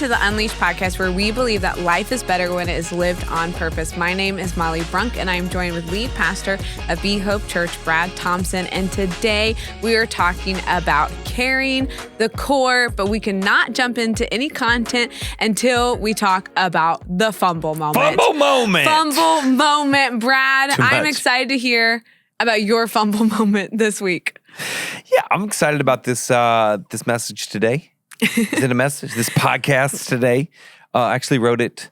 to the Unleashed podcast, where we believe that life is better when it is lived on purpose. My name is Molly Brunk, and I am joined with lead pastor of Be Hope Church, Brad Thompson. And today we are talking about carrying the core, but we cannot jump into any content until we talk about the fumble moment. Fumble moment, Brad. I'm excited to hear about your fumble moment this week. Yeah, I'm excited about this this message today. Is it a message? This podcast today. I actually wrote it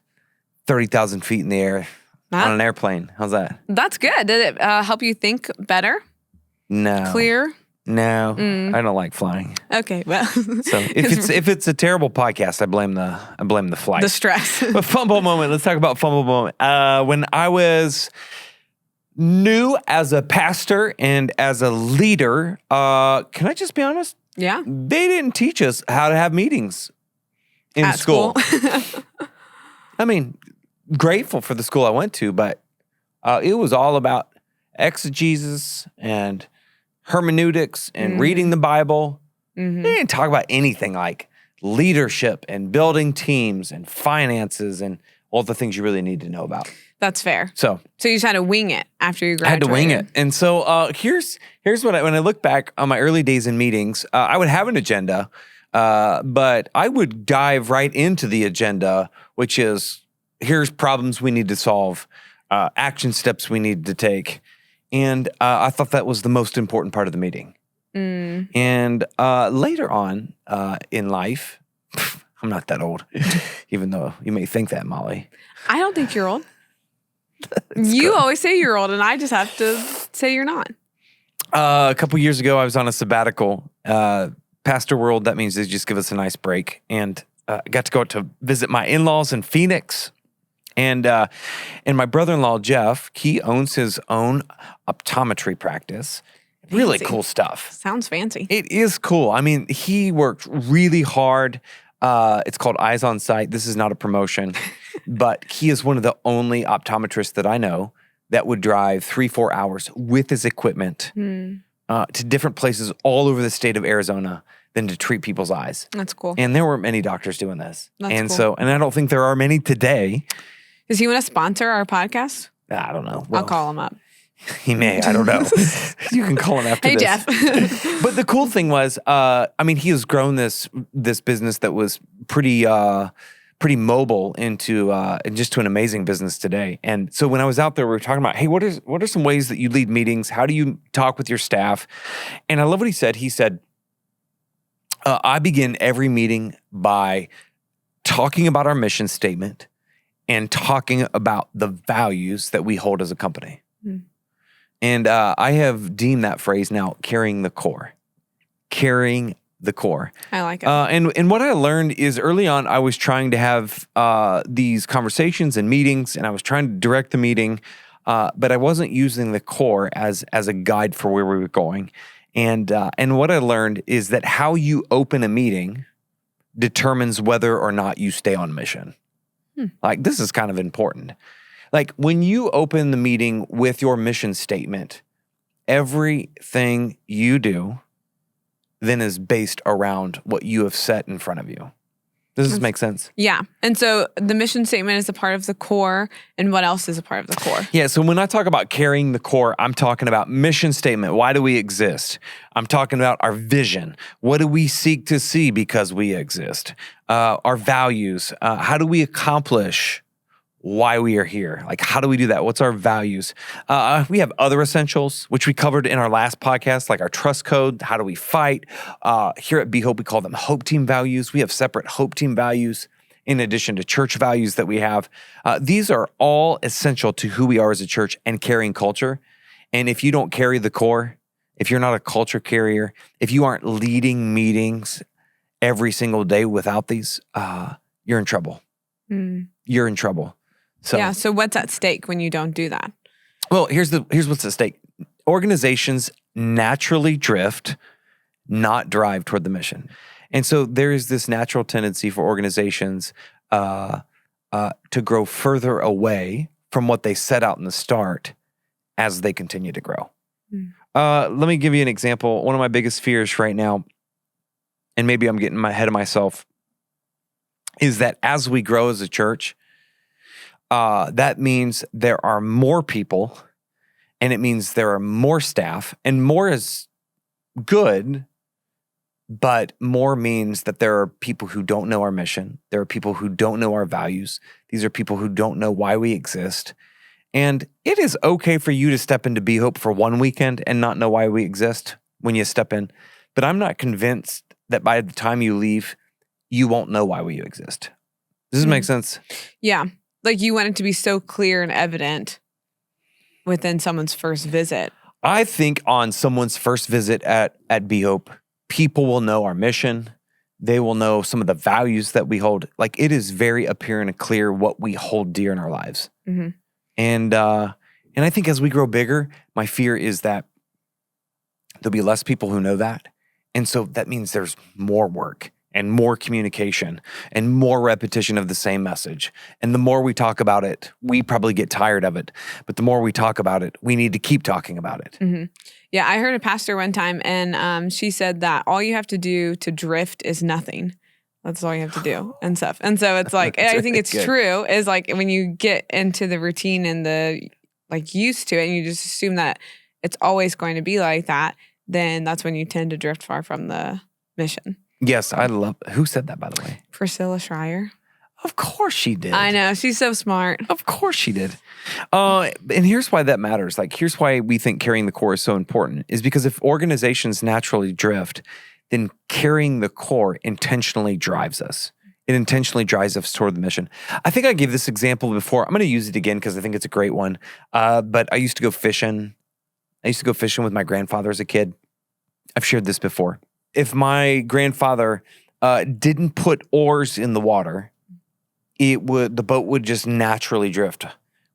30,000 feet in the air on an airplane. How's that? That's good. Did it help you think better? No. Clear? No. I don't like flying. Okay, well. So if it's a terrible podcast, I blame the flight. The stress. But fumble moment. Let's talk about fumble moment. When I was new as a pastor and as a leader, can I just be honest? Yeah. They didn't teach us how to have meetings in school. I mean, grateful for the school I went to, but it was all about exegesis and hermeneutics and reading the Bible. They didn't talk about anything like leadership and building teams and finances and all the things you really need to know about. That's fair. So you just had to wing it after you graduated. I had to wing it. And so here's what when I look back on my early days in meetings, I would have an agenda, but I would dive right into the agenda, which is here's problems we need to solve, action steps we need to take. And I thought that was the most important part of the meeting. And later on in life, I'm not that old, even though you may think that, Molly. I don't think you're old. You always say you're old, and I just have to say you're not. A couple years ago, I was on a sabbatical. Pastor World, that means they just give us a nice break. And I got to go to visit my in-laws in Phoenix. And my brother-in-law, Jeff, he owns his own optometry practice. Fancy. Really cool stuff. Sounds fancy. It is cool. I mean, he worked really hard. It's called Eyes on Sight. This is not a promotion, but he is one of the only optometrists that I know that would drive 3-4 hours with his equipment to different places all over the state of Arizona than to treat people's eyes. That's cool. And there were many doctors doing this. That's cool. And I don't think there are many today. Does he want to sponsor our podcast? I don't know. Well, I'll call him up. He may. I don't know. You can call him after this. Hey, Jeff. But the cool thing was, he has grown this business that was pretty mobile into an amazing business today. And so when I was out there, we were talking about, hey, what are some ways that you lead meetings? How do you talk with your staff? And I love what he said. He said, I begin every meeting by talking about our mission statement and talking about the values that we hold as a company. And I have deemed that phrase now carrying the core. Carrying the core. I like it. And what I learned is early on, I was trying to have these conversations and meetings, and I was trying to direct the meeting, but I wasn't using the core as a guide for where we were going. And what I learned is that how you open a meeting determines whether or not you stay on mission. Like, this is kind of important. Like, when you open the meeting with your mission statement, everything you do then is based around what you have set in front of you. Does this make sense? Yeah. And so the mission statement is a part of the core, and what else is a part of the core? Yeah, so when I talk about carrying the core, I'm talking about mission statement. Why do we exist? I'm talking about our vision. What do we seek to see because we exist? Our values. How do we accomplish why we are here? Like, how do we do that? What's our values? We have other essentials, which we covered in our last podcast, like our trust code. How do we fight? Here at Be Hope, we call them Hope Team values. We have separate Hope Team values in addition to church values that we have. These are all essential to who we are as a church and carrying culture. And if you don't carry the core, if you're not a culture carrier, if you aren't leading meetings every single day without these, you're in trouble. You're in trouble. So what's at stake when you don't do that? Well, here's what's at stake. Organizations naturally drift, not drive toward the mission. And so there is this natural tendency for organizations to grow further away from what they set out in the start as they continue to grow. Let me give you an example. One of my biggest fears right now, and maybe I'm getting ahead of myself, is that as we grow as a church, that means there are more people, and it means there are more staff, and more is good, but more means that there are people who don't know our mission. There are people who don't know our values. These are people who don't know why we exist. And it is okay for you to step into Be Hope for one weekend and not know why we exist when you step in. But I'm not convinced that by the time you leave, you won't know why we exist. Does this make sense? Yeah. Like you want it to be so clear and evident within someone's first visit. I think on someone's first visit at Be Hope, people will know our mission. They will know some of the values that we hold. Like it is very apparent and clear what we hold dear in our lives. Mm-hmm. And I think as we grow bigger, my fear is that there'll be less people who know that. And so that means there's more work and more communication and more repetition of the same message. And the more we talk about it, we probably get tired of it. But the more we talk about it, we need to keep talking about it. Mm-hmm. Yeah, I heard a pastor one time, and she said that all you have to do to drift is nothing. That's all you have to do and stuff. And so it's like, I think it's true, is like when you get into the routine and the like used to it, and you just assume that it's always going to be like that, then that's when you tend to drift far from the mission. Yes, I love, who said that, by the way? Priscilla Schreier. Of course she did. I know. She's so smart. Of course she did. And here's why that matters. Like, here's why we think carrying the core is so important, is because if organizations naturally drift, then carrying the core intentionally drives us. It intentionally drives us toward the mission. I think I gave this example before. I'm going to use it again because I think it's a great one. But I used to go fishing. I used to go fishing with my grandfather as a kid. I've shared this before. If my grandfather didn't put oars in the water, the boat would just naturally drift.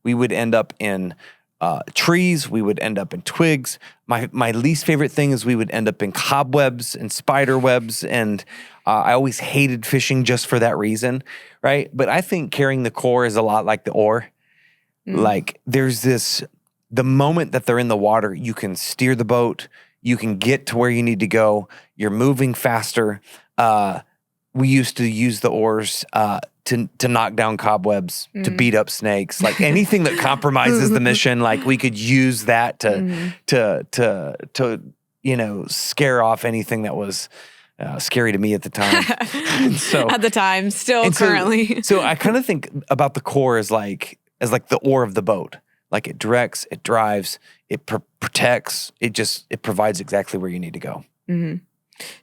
We would end up in trees. We would end up in twigs. My least favorite thing is we would end up in cobwebs and spider webs. And I always hated fishing just for that reason, right? But I think carrying the core is a lot like the oar. Like there's the moment that they're in the water, you can steer the boat. You can get to where you need to go. You're moving faster. We used to use the oars to knock down cobwebs, to beat up snakes, like anything that compromises the mission. Like we could use that to scare off anything that was scary to me at the time. At the time, still currently. So I kind of think about the core as like the oar of the boat. Like it directs, it drives, it protects, it provides exactly where you need to go. Mm-hmm.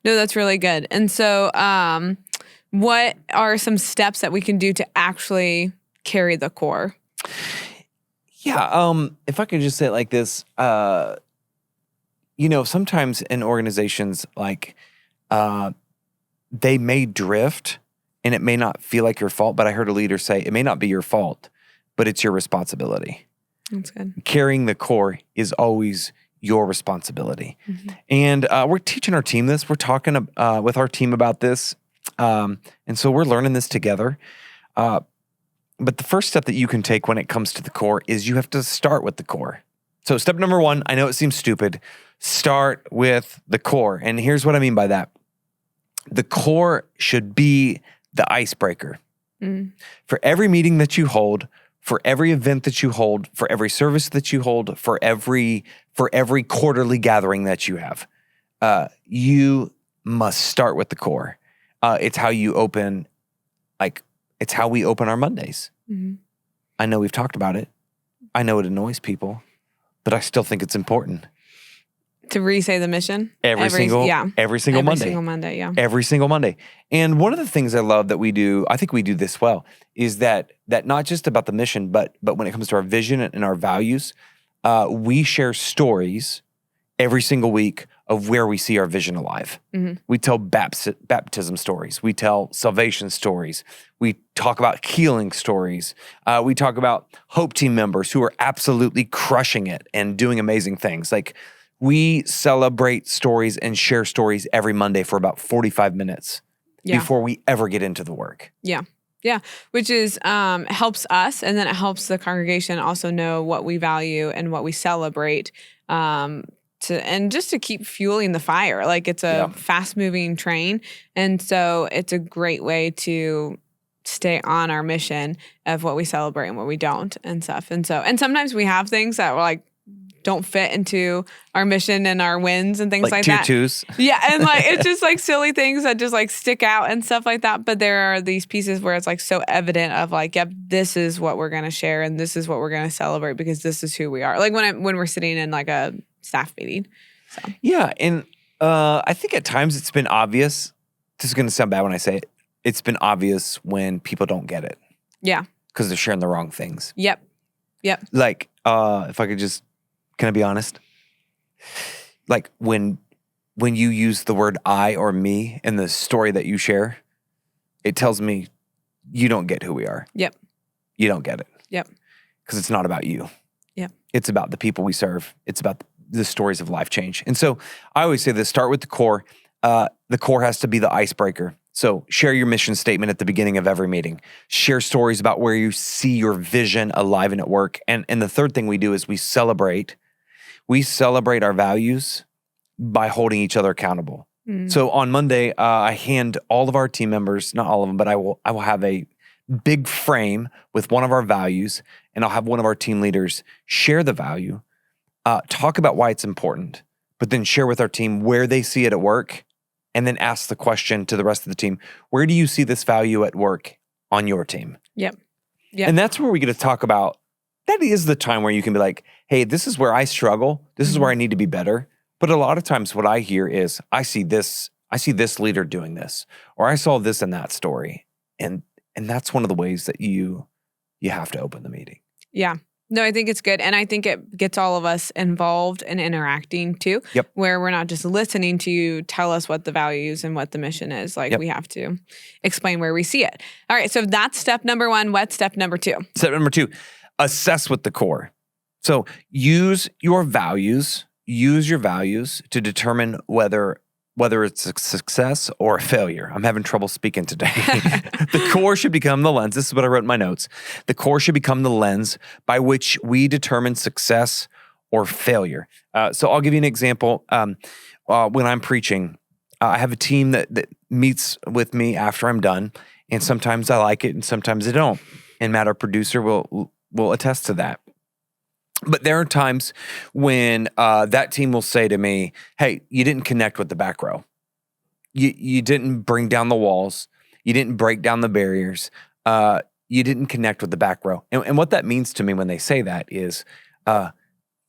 No, that's really good. And so what are some steps that we can do to actually carry the core? Yeah, if I could just say it like this, sometimes in organizations, like they may drift and it may not feel like your fault, but I heard a leader say it may not be your fault, but it's your responsibility. That's good. Carrying the core is always your responsibility. Mm-hmm. And we're teaching our team this. We're talking with our team about this. And so we're learning this together. But the first step that you can take when it comes to the core is you have to start with the core. So step number one, I know it seems stupid, start with the core. And here's what I mean by that. The core should be the icebreaker. Mm. For every meeting that you hold, for every event that you hold, for every service that you hold, for every quarterly gathering that you have, you must start with the core. It's how you open, it's how we open our Mondays. Mm-hmm. I know we've talked about it. I know it annoys people, but I still think it's important. To re-say the mission? Every single Monday. Every single Monday, yeah. Every single Monday. And one of the things I love that we do, I think we do this well, is that not just about the mission, but when it comes to our vision and our values, we share stories every single week of where we see our vision alive. Mm-hmm. We tell baptism stories. We tell salvation stories. We talk about healing stories. We talk about Hope Team members who are absolutely crushing it and doing amazing things. Like, we celebrate stories and share stories every Monday for about 45 minutes before we ever get into the work. Yeah. Yeah. Which is helps us, and then it helps the congregation also know what we value and what we celebrate, and just to keep fueling the fire. Like, it's a fast moving train. And so it's a great way to stay on our mission of what we celebrate and what we don't and stuff. And sometimes we have things that like don't fit into our mission and our wins and things like that. Tutus. Yeah. And like, it's just like silly things that just like stick out and stuff like that. But there are these pieces where it's like so evident of like, yep, this is what we're going to share and this is what we're going to celebrate because this is who we are. Like when we're sitting in like a staff meeting. So. Yeah. And I think at times it's been obvious. This is going to sound bad when I say it. It's been obvious when people don't get it. Yeah. Because they're sharing the wrong things. Yep. Like, if I could just, can I be honest? Like when you use the word I or me in the story that you share, it tells me you don't get who we are. Yep. You don't get it. Yep. Because it's not about you. Yep. It's about the people we serve. It's about the stories of life change. And so I always say this, start with the core. The core has to be the icebreaker. So share your mission statement at the beginning of every meeting. Share stories about where you see your vision alive and at work. And the third thing we do is we celebrate our values by holding each other accountable. So on Monday, I hand all of our team members, not all of them, but I will have a big frame with one of our values, and I'll have one of our team leaders share the value, talk about why it's important, but then share with our team where they see it at work, and then ask the question to the rest of the team, where do you see this value at work on your team? Yep. And that's where we get to talk about, that is the time where you can be like, hey, this is where I struggle. This is where I need to be better. But a lot of times what I hear is, I see this leader doing this, or I saw this in that story. And that's one of the ways that you have to open the meeting. Yeah. No, I think it's good. And I think it gets all of us involved and interacting too, where we're not just listening to you tell us what the values and what the mission is. Like we have to explain where we see it. All right. So that's step number 1. What's step number 2? Step number 2, assess with the core. So use your values to determine whether it's a success or a failure. I'm having trouble speaking today. The core should become the lens. This is what I wrote in my notes. The core should become the lens by which we determine success or failure. So I'll give you an example. When I'm preaching, I have a team that meets with me after I'm done, and sometimes I like it and sometimes I don't. And Matt, our producer, will attest to that. But there are times when that team will say to me, hey, you didn't connect with the back row. You didn't bring down the walls. You didn't break down the barriers. You didn't connect with the back row. And what that means to me when they say that is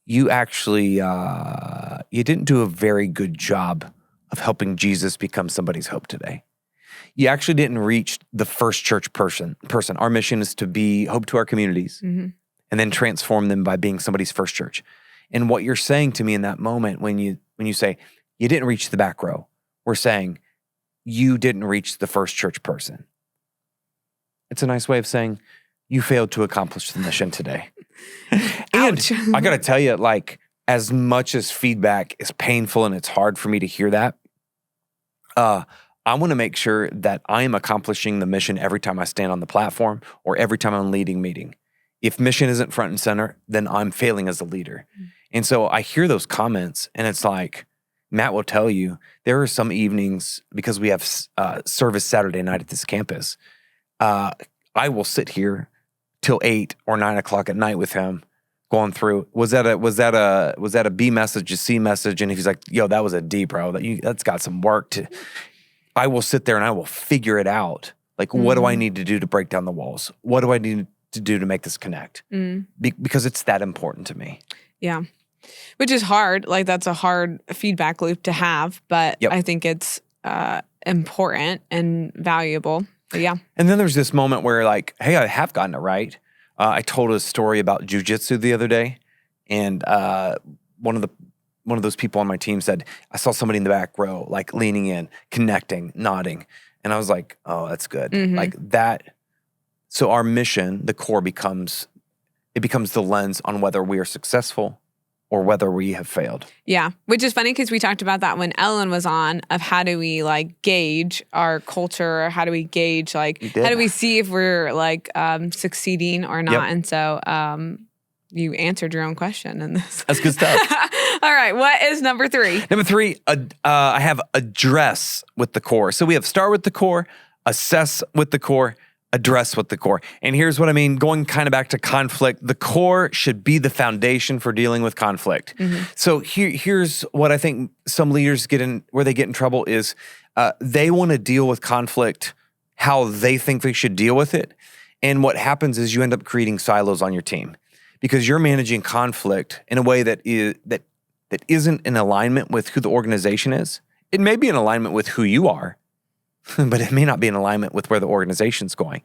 you actually, you didn't do a very good job of helping Jesus become somebody's hope today. You actually didn't reach the first church person. Our mission is to be hope to our communities. And then transform them by being somebody's first church. And what you're saying to me in that moment, when you say, you didn't reach the back row, we're saying, you didn't reach the first church person. It's a nice way of saying, you failed to accomplish the mission today. And I got to tell you, like, as much as feedback is painful and it's hard for me to hear that, I want to make sure that I am accomplishing the mission every time I stand on the platform or every time I'm leading meeting. If mission isn't front and center, then I'm failing as a leader. And so I hear those comments and it's like, Matt will tell you, there are some evenings, because we have service Saturday night at this campus, I will sit here till 8 or 9 o'clock at night with him going through, was that a B message, a C message? And if he's like, yo, that was a D, bro, that's got some work to, I will sit there and I will figure it out. Like, what do I need to do to break down the walls? What do I need to do to make this connect? Because it's that important to me. Yeah. Which is hard. Like, that's a hard feedback loop to have, but I think it's important and valuable. But yeah. And then there's this moment where, like, hey, I have gotten it right. I told a story about jujitsu the other day, and one of those people on my team said, I saw somebody in the back row, like, leaning in, connecting, nodding. And I was like, oh, that's good. Like that. So our mission, the core, becomes the lens on whether we are successful or whether we have failed. Yeah, which is funny because we talked about that when Ellen was on, of how do we, like, gauge our culture, or how do we gauge, like, how do we see if we're, like, succeeding or not? And so you answered your own question in this. That's good stuff. All right, what is number 3? Number 3, I have address with the core. So we have start with the core, assess with the core, address with the core. And here's what I mean, going kind of back to conflict, the core should be the foundation for dealing with conflict. So here's what I think some leaders where they get in trouble is they want to deal with conflict how they think they should deal with it. And what happens is you end up creating silos on your team because you're managing conflict in a way that isn't in alignment with who the organization is. It may be in alignment with who you are, but it may not be in alignment with where the organization's going.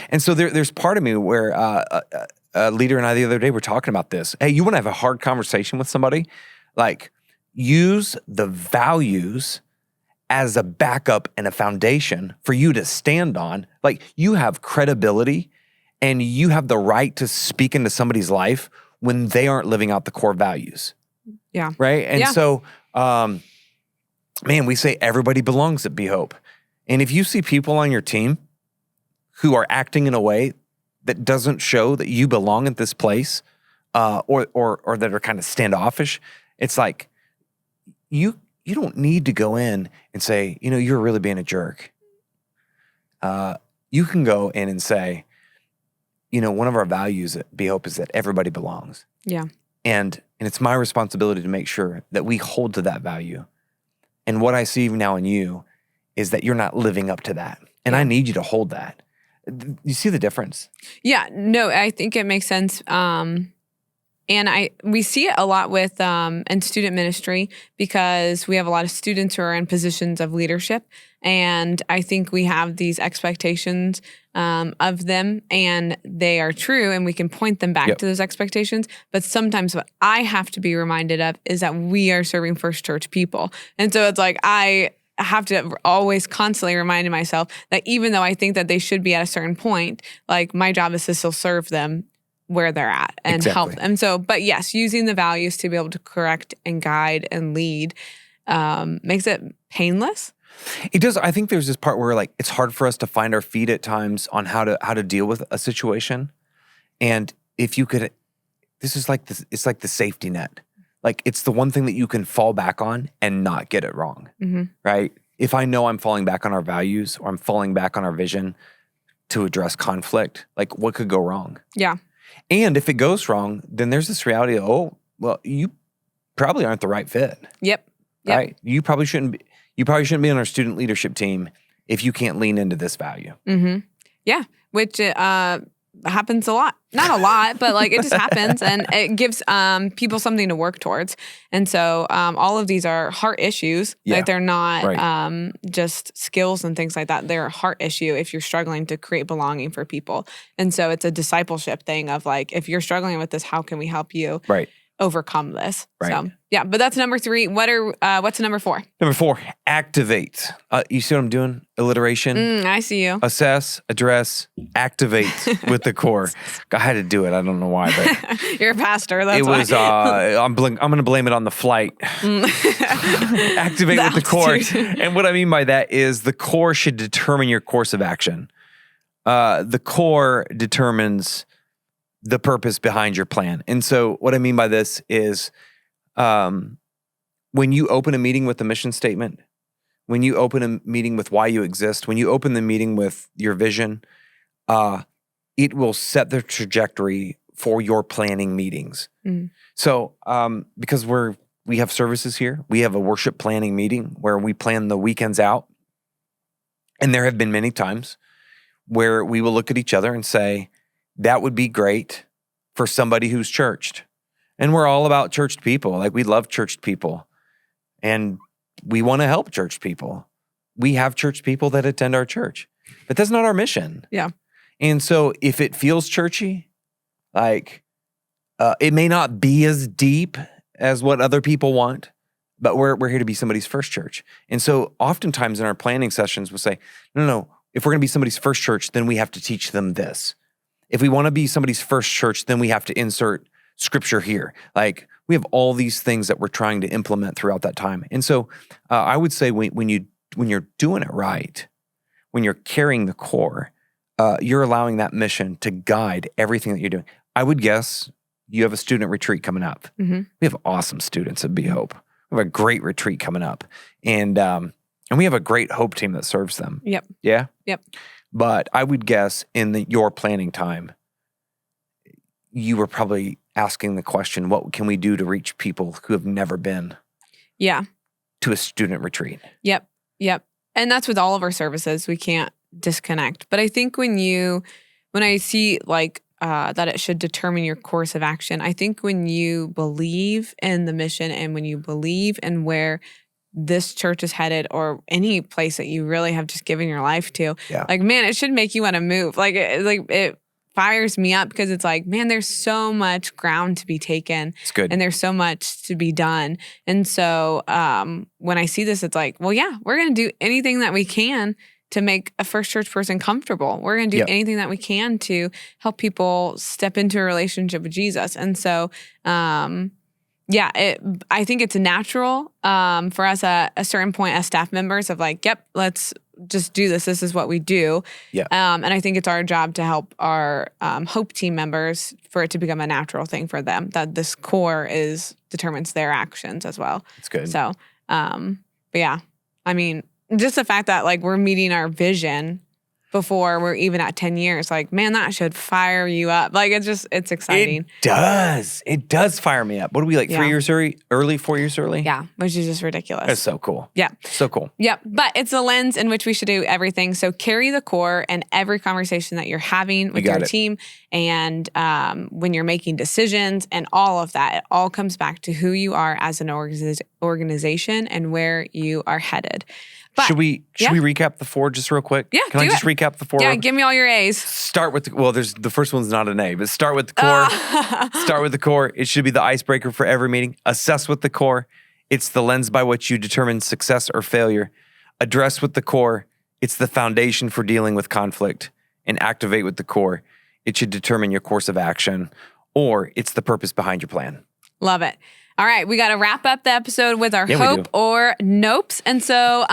And so there's part of me where a leader and I the other day were talking about this. Hey, you want to have a hard conversation with somebody? Like, use the values as a backup and a foundation for you to stand on. Like, you have credibility and you have the right to speak into somebody's life when they aren't living out the core values. Yeah. Right? And so, man, we say everybody belongs at Be Hope. And if you see people on your team who are acting in a way that doesn't show that you belong at this place, or that are kind of standoffish, it's like you don't need to go in and say, you're really being a jerk. You can go in and say, one of our values at Be Hope is that everybody belongs. Yeah. And it's my responsibility to make sure that we hold to that value. And what I see now in you is that you're not living up to that. And I need you to hold that. You see the difference? Yeah, no, I think it makes sense. And we see it a lot with in student ministry because we have a lot of students who are in positions of leadership. And I think we have these expectations of them, and they are true, and we can point them back to those expectations. But sometimes what I have to be reminded of is that we are serving First Church people. And so it's like I have to always constantly remind myself that even though I think that they should be at a certain point, like my job is to still serve them where they're at and help them. So, but yes, using the values to be able to correct and guide and lead makes it painless. It does. I think there's this part where like it's hard for us to find our feet at times on how to deal with a situation. And if you could, this is like this, it's like the safety net. Like, it's the one thing that you can fall back on and not get it wrong, right? If I know I'm falling back on our values or I'm falling back on our vision to address conflict, like, what could go wrong? Yeah. And if it goes wrong, then there's this reality of, you probably aren't the right fit. Yep. Right? You probably shouldn't be on our student leadership team if you can't lean into this value. Yeah, which happens a lot. Not a lot, but like it just happens, and it gives people something to work towards. And so all of these are heart issues. Like, they're not just skills and things like that. They're a heart issue if you're struggling to create belonging for people. And so it's a discipleship thing of like, if you're struggling with this, how can we help you overcome this? Right. So yeah, but that's number 3. What's number 4? Number 4, activate. You see what I'm doing? Alliteration. I see you. Assess, address, activate with the core. I had to do it. I don't know why, but you're a pastor. That's it why. Was. I'm going to blame it on the flight. Activate with the core. And what I mean by that is the core should determine your course of action. The core determines the purpose behind your plan. And so what I mean by this is when you open a meeting with a mission statement, when you open a meeting with why you exist, when you open the meeting with your vision, it will set the trajectory for your planning meetings. So because we have services here, we have a worship planning meeting where we plan the weekends out. And there have been many times where we will look at each other and say, that would be great for somebody who's churched. And we're all about churched people. Like, we love churched people. And we want to help churched people. We have churched people that attend our church. But that's not our mission. Yeah. And so if it feels churchy, like it may not be as deep as what other people want, but we're here to be somebody's first church. And so oftentimes in our planning sessions, we'll say, no, if we're going to be somebody's first church, then we have to teach them this. If we want to be somebody's first church, then we have to insert scripture here. Like, we have all these things that we're trying to implement throughout that time. And so I would say when you're doing it right, when you're carrying the core, you're allowing that mission to guide everything that you're doing. I would guess you have a student retreat coming up. We have awesome students at Be Hope. We have a great retreat coming up. And we have a great Hope team that serves them. Yep. Yeah? Yep. But I would guess in your planning time, you were probably asking the question, what can we do to reach people who have never been to a student retreat? Yep. And that's with all of our services. We can't disconnect. But I think when I see like that it should determine your course of action, I think when you believe in the mission and when you believe in where this church is headed or any place that you really have just given your life to, like, man, it should make you want to move. Like it fires me up because it's like, man, there's so much ground to be taken. It's good. And there's so much to be done. And so when I see this, it's like, well, yeah, we're going to do anything that we can to make a First Church person comfortable. We're going to do anything that we can to help people step into a relationship with Jesus. And so, I think it's natural for us at a certain point as staff members of like, yep, let's just do this. This is what we do. Yeah. And I think it's our job to help our Hope team members for it to become a natural thing for them, that this core determines their actions as well. It's good. So, but yeah, I mean, just the fact that like we're meeting our vision before we're even at 10 years, like, man, that should fire you up. Like, it's exciting. It does fire me up. What are we, like 3 years early, 4 years early? Yeah, which is just ridiculous. That's so cool. Yeah. So cool. Yeah, but it's a lens in which we should do everything. So carry the core in every conversation that you're having with your team and when you're making decisions and all of that. It all comes back to who you are as an organization and where you are headed. But, should we recap the 4 just real quick? Yeah, Can I just recap the 4? Yeah, give me all your A's. Start with the first one's not an A, but start with the core. Start with the core. It should be the icebreaker for every meeting. Assess with the core. It's the lens by which you determine success or failure. Address with the core. It's the foundation for dealing with conflict. And activate with the core. It should determine your course of action, or it's the purpose behind your plan. Love it. All right, we got to wrap up the episode with our hope or nopes. And so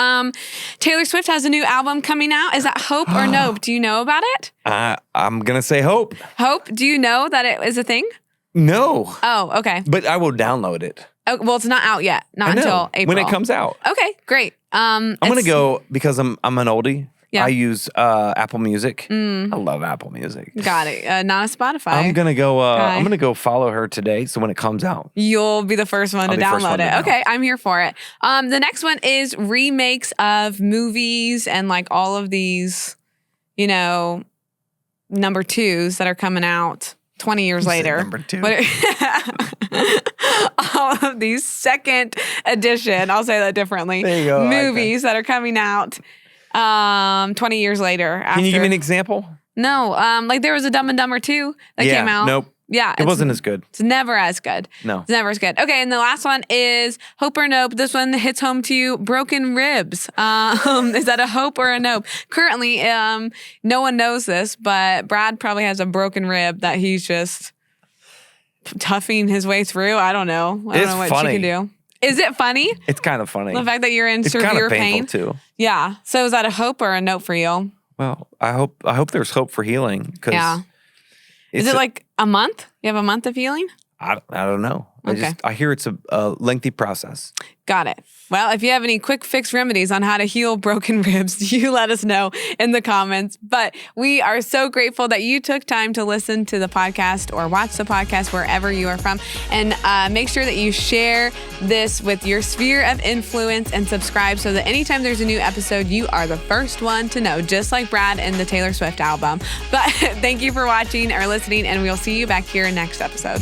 Taylor Swift has a new album coming out. Is that hope or nope? Do you know about it? I'm going to say hope. Hope? Do you know that it is a thing? No. Oh, okay. But I will download it. Oh, well, it's not out yet. Not until April. When it comes out. Okay, great. I'm going to go, because I'm an oldie. Yeah. I use Apple Music. I love Apple Music. Got it. Not a Spotify. I'm gonna go. I'm gonna go follow her today. So when it comes out, you'll be the first one to download it. Okay, I'm here for it. The next one is remakes of movies and like all of these, number 2s that are coming out 20 years later. Number 2. All of these second edition. I'll say that differently. There you go. Movies that are coming out. 20 years later. After. Can you give me an example? No. Like there was a Dumb and Dumber 2 that came out. Nope. Yeah. It wasn't as good. It's never as good. No. It's never as good. Okay. And the last one is hope or nope. This one hits home to you. Broken ribs. Is that a hope or a nope? Currently, no one knows this, but Brad probably has a broken rib that he's just toughing his way through. I don't know. I don't know what funny. she can do. Is it funny? It's kind of funny. The fact that you're in severe pain. It's kind of painful too. Yeah. So is that a hope or a nope for you? Well, I hope there's hope for healing. Yeah. Is it like a month? You have a month of healing? I don't know. Okay. I hear it's a lengthy process. Got it. Well, if you have any quick fix remedies on how to heal broken ribs, you let us know in the comments. But we are so grateful that you took time to listen to the podcast or watch the podcast wherever you are from. And make sure that you share this with your sphere of influence and subscribe so that anytime there's a new episode, you are the first one to know, just like Brad in the Taylor Swift album. But thank you for watching or listening, and we'll see you back here next episode.